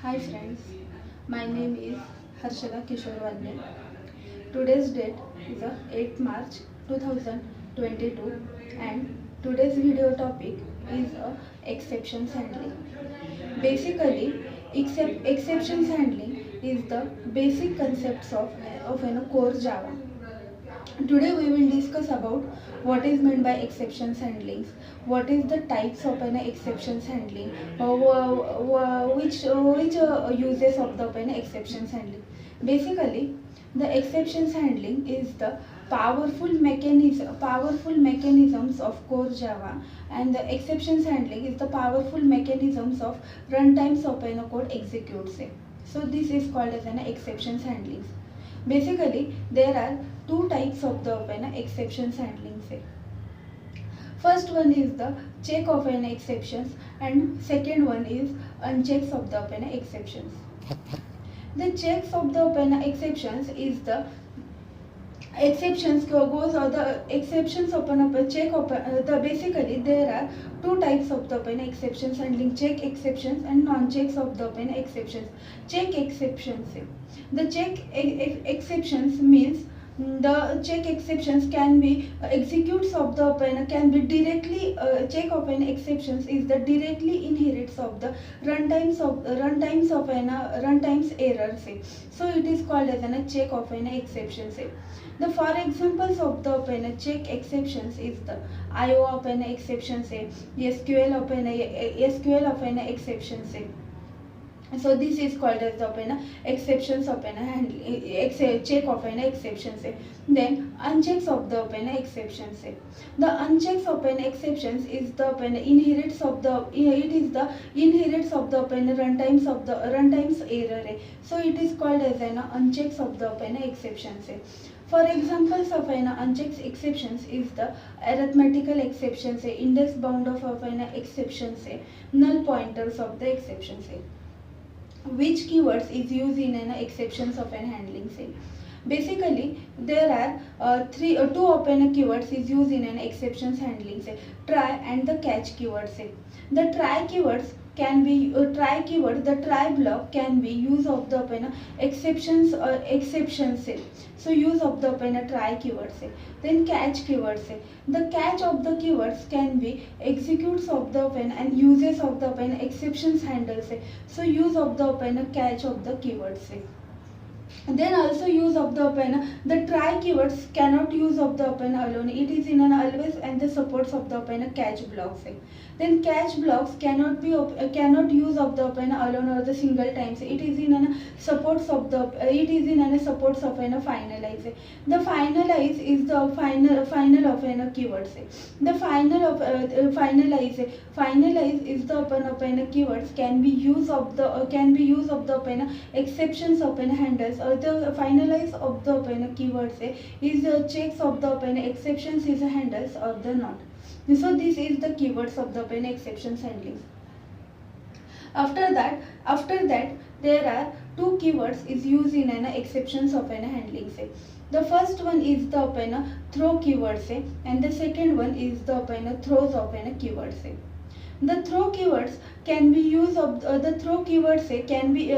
Hi friends, my name is Harshada Kishore Valle. Today's date is 8 March 2022 and today's video topic is exceptions handling. Basically, exceptions handling is the basic concepts of a core Java. Today we will discuss about what is meant by exceptions handlings, what is the types of an exceptions handling, which uses of the an exceptions handling. Basically, the exceptions handling is the powerful mechanisms of core Java, and the exceptions handling is the powerful mechanisms of runtimes of a code executes. So this is called as an exceptions handling. Basically, there are two types of the exceptions handling. First one is the check of an exceptions, and second one is unchecks of the exceptions. The checks of the exceptions is the exceptions goes or the exceptions open up a check open the basically there are two types of the exceptions handling: check exceptions and non-checks of the exceptions. Check exceptions, the exceptions means the check exceptions can be executes of the can be directly check of an exceptions is the directly inherits of the runtimes error. So it is called as a check of an exception. The for examples of the check exceptions is the IO of an exception, SQL of an exception. So this is called as the exceptions of check of an exceptions. Then unchecks of the exceptions. The unchecks of an exceptions is the inherits of the it is the inherits of the runtimes error. So it is called as an unchecks of the exceptions. For examples of an unchecked exceptions is the arithmetical exceptions, index bound of an exceptions, null pointers of the exceptions. Which keywords is used in an exceptions of an handling? Basically, there are two open keywords is used in an exceptions handling. Try and the catch keywords. The try keywords can be try keyword. The try block can be use of the exceptions or exceptions. So use of the try keywords. Then catch keywords. The catch of the keywords can be executes of the and uses of the exceptions handles. So use of the catch of the keywords. Then also use of the the try keywords cannot use of the alone. It is in an always and the supports of the catch blocks. Then catch blocks cannot be cannot use of the alone or the single times. It is in an supports of the supports of finalize. The finalize is the final of keywords. The final of finalize is the keywords can be use of the exceptions of handles, or the finalize of the keywords is the checks of the exceptions is handles or the not. So this is the keywords of the exceptions handling. After that there are two keywords is used in an exceptions of an handling. The first one is the throw keyword, and the second one is the throws of an keyword. The throw keywords can be used of the throw keywords can be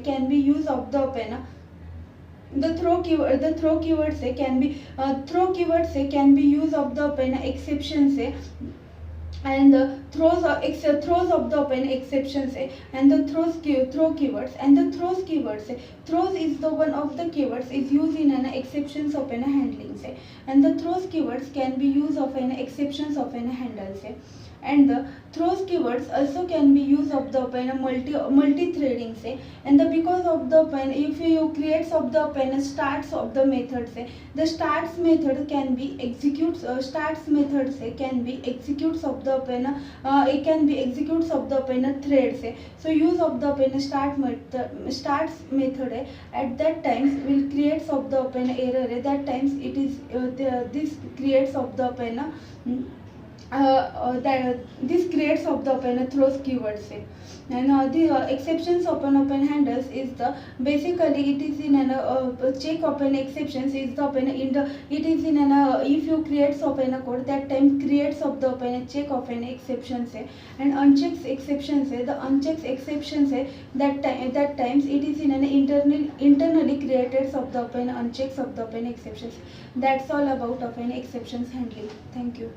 can be used of the throw keywords can be used of the exceptions, and the throws of the exceptions, and the throw keywords, and the throws keywords. Throws is the one of the keywords is used in an exceptions of an handling, and the throws keywords can be used of an exceptions of an handles. And the throws keywords also can be used of the multi-threading, and the because of the if you creates of the starts of the method, the starts method can be executes starts method can be executes of the it can be executes of the threads. So use of the starts method at that times will creates of the error. At that times it is this creates of the that this creates of the open throws keywords say. And the exceptions open handles is the basically it is in an check open exceptions is the open in the it is in an if you creates open a code that time creates of the open check open exception say, and unchecks exception say the unchecks exception say that times it is in an internally created of the open unchecks of the open exceptions. That's all about open exceptions handling. Thank you.